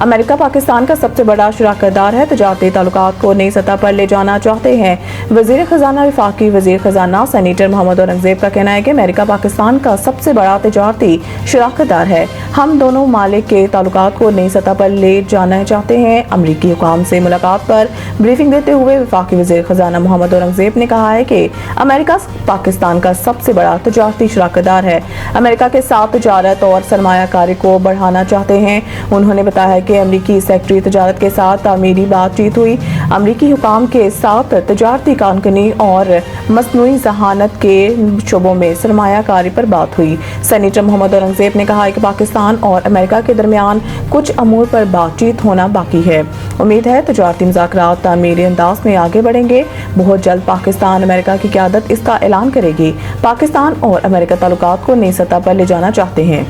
America Pakistan का सबसे बड़ा शराकतदार है। तजारती ताल्लुकात को नई सतह पर ले जाना चाहते हैं। वजीर खजाना वफाकी वजीर खजाना सेनेटर मोहम्मद औरंगजेब का कहना है कि अमेरिका पाकिस्तान का सबसे बड़ा तजारती शराकतदार है। हम दोनों मालिक के ताल्लुकात को नई सतह पर ले जाना चाहते हैं। अमरीकी हुकाम से मुलाकात पर ब्रीफिंग देते हुए वफाकी वजीर खजाना मोहम्मद औरंगजेब ने कहा है कि अमेरिका पाकिस्तान का सबसे बड़ा तजारती शराकतदार है। अमेरिका के साथ तजारत और सरमायाकारी को बढ़ाना चाहते हैं। उन्होंने बताया कि अमरीकी सेक्रेटरी तजारत के साथ तामीरी बातचीत हुई। अमरीकी हुकाम के साथ तजारती कानूनी और मसनूई जहानत के शोबों में सरमायाकारी पर बात हुई। सेनेटर मोहम्मद औरंगजेब ने कहा है कि पाकिस्तान और अमेरिका के दरमियान कुछ अमूर पर बातचीत होना बाकी है। उम्मीद है तजारती मुज़ाकरात तामीरी अंदाज में आगे बढ़ेंगे। बहुत जल्द पाकिस्तान अमेरिका की क़यादत इसका ऐलान करेगी। पाकिस्तान और अमेरिका ताल्लुकात को नई सतह पर ले जाना चाहते हैं।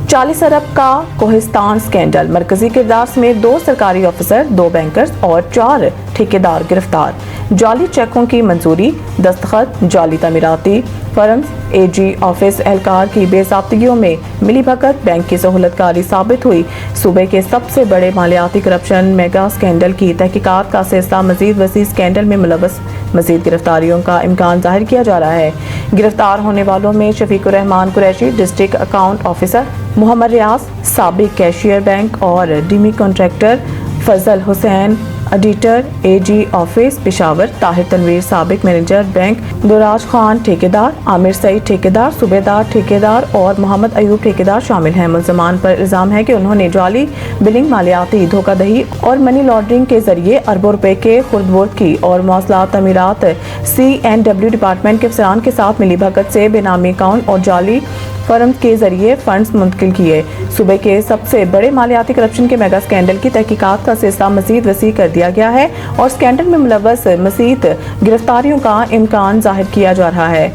40 अरब का कोहिस्तान स्कैंडल, मरकजी किरदार समेत 2 सरकारी ऑफिसर, 2 बैंकर्स और 4 ठेकेदार गिरफ्तार। जाली चेकों की मंजूरी, दस्तखत, जाली तमीराती फर्म्स, एजी ऑफिस एहलकार की बेज़ाब्तियों में मिलीभगत, बैंक की सहूलतकारी साबित हुई। सूबे के सबसे बड़े मालियाती करप्शन मेगा स्कैंडल की तहकीकात का सिलसिला मजीद वसी स्कैंडल में मुलव्वस। मजीद गिरफ्तारियों का इम्कान जाहिर किया जा रहा है। गिरफ्तार होने वालों में Shafiqur Rehman Qureshi district account officer, Mohammad Riyaz साबिक कैशियर बैंक और डीमी contractor, Fazal Hussain editor AG office Peshawar, Tahir Tanveer साबिक मैनेजर बैंक, दुराज खान ठेकेदार, आमिर सईद ठेकेदार, सूबेदार ठेकेदार और मोहम्मद अयूब ठेकेदार शामिल हैं। मुल्ज़मान पर इल्ज़ाम है कि उन्होंने जाली बिलिंग, मालियाती धोखाधड़ी और मनी लॉन्ड्रिंग के जरिए अरबों रुपए के खुर्द-बुर्द की और मौसलात तमीरात CNW डिपार्टमेंट के अफसरान के साथ मिलीभगत से बेनामी अकाउंट और जाली फर्म के जरिए फंड्स मुंतकिल किए। सूबे के सबसे बड़े मालियाती करप्शन के मेगा स्कैंडल की तहकीकात का सिलसिला मजीद वसी कर दिया गया है और स्कैंडल में मुलव्वस मजीद गिरफ्तारियों का इम्कान जाहिर किया जा रहा है।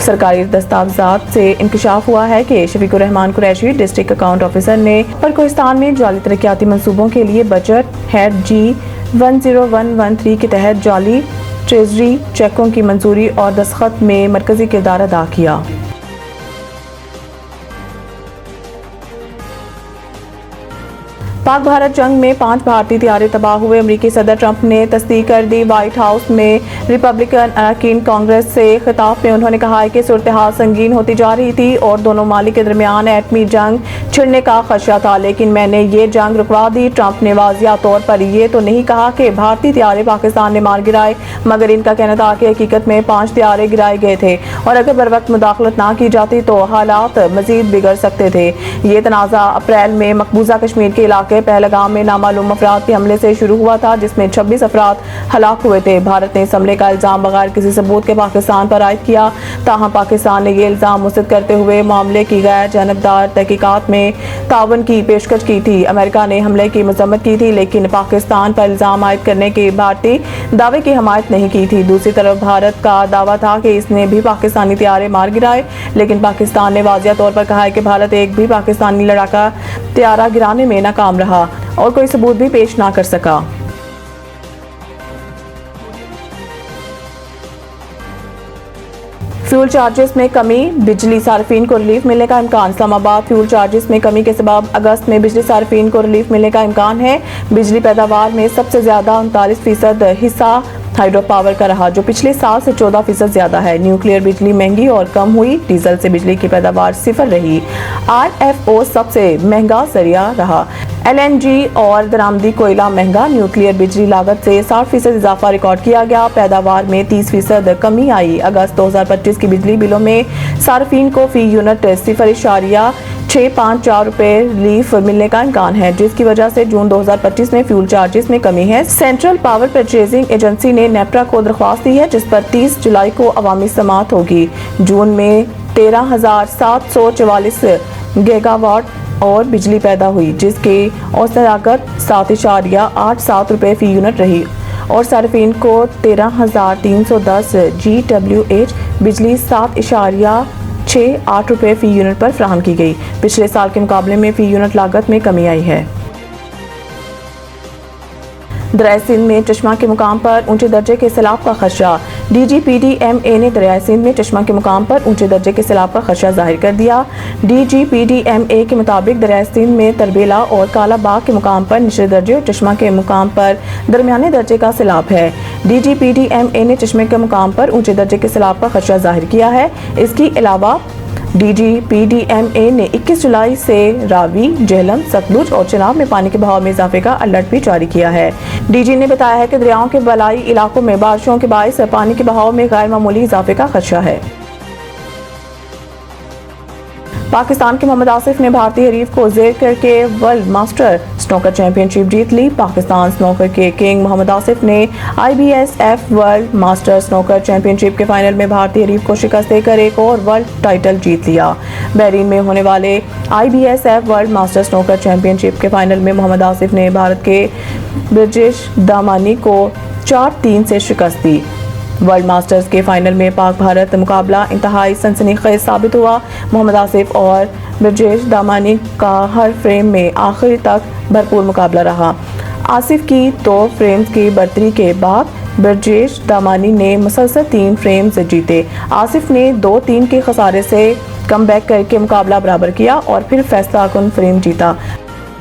सरकारी दस्तावेजात से इंकशाफ हुआ है कि Shafiqur Rehman Qureshi district account officer ने कोहिस्तान में जाली तरक्याती मंसूबों के लिए बजट हेड G10113 के तहत जाली ट्रेजरी चेकों की मंजूरी और दस्तखत में मरकजी किरदार अदा किया। पाक भारत जंग में 5 भारतीय तैयारे तबाह हुए। अमरीकी सदर ट्रंप ने तस्दीक कर दी। व्हाइट हाउस में रिपब्लिकन अरकान कांग्रेस से खिताब में उन्होंने कहा कि सूरत हाल संगीन होती जा रही थी और दोनों मालिक के दरमियान एटमी जंग छिड़ने का खदशा था, लेकिन मैंने ये जंग रुकवा दी। ट्रंप ने वाजिया तौर पर यह तो नहीं कहा कि भारतीय तैयारे पाकिस्तान ने मार गिराए, मगर इनका कहना था कि हकीकत में 5 तैयारे गिराए गए थे और अगर बर वक्त मुदाखलत ना की जाती तो हालात मजीद बिगड़ सकते थे। ये तनाज़ा अप्रैल में मकबूजा कश्मीर के इलाके पहलगाम में नामालूम अफराद के हमले से शुरू हुआ था, जिसमें 26 अफराद हलाक हुए थे। भारत ने इस हमले का इल्जाम बगैर किसी सबूत के पाकिस्तान पर आयद किया। ताहम पाकिस्तान ने ये इल्जाम मुस्तरद करते हुए मामले की गैर जानबदार तहकीकात में तावन की पेशकश की थी। अमेरिका ने हमले की मजम्मत की थी, लेकिन पाकिस्तान पर इल्जाम आयद करने के भारतीय दावे की हमायत नहीं की थी। दूसरी तरफ भारत का दावा था कि इसने भी पाकिस्तानी तैयारे मार गिराए, लेकिन पाकिस्तान ने वाजिया तौर पर कहा है कि भारत एक भी पाकिस्तानी लड़ाका तैयारा गिराने में नाकाम रहा और कोई सबूत भी पेश ना कर सका। फ्यूल चार्जेस में कमी, बिजली सार्फिन को रिलीफ मिलने का इम्कान। इस्लामाबाद फ्यूल चार्जेस में कमी के सबब अगस्त में बिजली सार्फिन को रिलीफ मिलने का इम्कान है। बिजली पैदावार में सबसे ज्यादा 39% हिस्सा हाइड्रो पावर का रहा, जो पिछले साल से 14% ज्यादा है। न्यूक्लियर बिजली महंगी और कम हुई। डीजल से बिजली की पैदावार 0 रही। RFO सबसे महंगा जरिया रहा। LNG और दरामदी कोयला महंगा। न्यूक्लियर बिजली लागत से 60% इजाफा रिकॉर्ड किया गया। पैदावार में 30% कमी आई। अगस्त 2025 की बिजली बिलों में सार्फिन को फी यूनिट 0.654 रुपए रिलीफ मिलने का इम्कान है, जिसकी वजह से जून 2025 में फ्यूल चार्जेस में कमी है। सेंट्रल पावर परचेजिंग एजेंसी ने नेप्रा को दरख्वास्त दी है, जिस पर 30 जुलाई को अवामी समाअत होगी। जून में 13,744 गीगावाट और बिजली पैदा हुई, जिसकी औसत लागत 7.87 रुपए फी यूनिट रही और सार्फिन को 13,310 GWH बिजली 7.68 रुपए फी यूनिट पर फराहम की गई। पिछले साल के मुकाबले में फी यूनिट लागत में कमी आई है। दरिया सिंध में चश्मा के मुकाम पर ऊंचे दर्जे के सैलाब का खदशा। DGPDMA ने दरियाई सिंध में चश्मा के मुकाम पर ऊंचे दर्जे के सैलाब का खदशा जाहिर कर दिया। DGPDMA के मुताबिक दरियाई सिंध में तरबेला और काला बाग के मुकाम पर निचले दर्जे और चश्मा के मुकाम पर दरमियाने दर्जे का सैलाब है। DGPDMA ने चश्मे के मुकाम पर ऊंचे दर्जे के सैलाब का खदशा जाहिर किया है। इसके अलावा DGPDMA ने 21 जुलाई से रावी, झेलम, सतलुज और चिनाब में पानी के बहाव में इजाफे का अलर्ट भी जारी किया है। DG ने बताया है कि दरियाओं के बलाई इलाकों में बारिशों के बायस पानी के बहाव में गैर मामूली इजाफे का खदशा है। पाकिस्तान के मोहम्मद आसिफ ने भारतीय हरीफ को जेर करके वर्ल्ड मास्टर स्नूकर चैंपियनशिप जीत ली। पाकिस्तान स्नूकर के किंग मोहम्मद आसिफ ने IBSF world master snooker championship के फाइनल में भारतीय हरीफ को शिकस्त देकर एक और वर्ल्ड टाइटल जीत लिया। बहरीन में होने वाले IBSF world master snooker championship के फाइनल में मोहम्मद आसिफ ने भारत के ब्रिजेश दामानी को 4-3 से शिकस्त दी। वर्ल्ड मास्टर्स के फाइनल में पाक भारत मुकाबला इंतहाई सनसनीखेज साबित हुआ। मोहम्मद आसिफ और ब्रिजेश दामानी का हर फ्रेम में आखिर तक भरपूर मुकाबला रहा। आसिफ की 2 फ्रेम्स की बढ़तरी के बाद ब्रिजेश दामानी ने मुसलसल 3 फ्रेम्स जीते। आसिफ ने 2-3 के खसारे से कमबैक करके मुकाबला बराबर किया और फिर फैसला कुन फ्रेम जीता।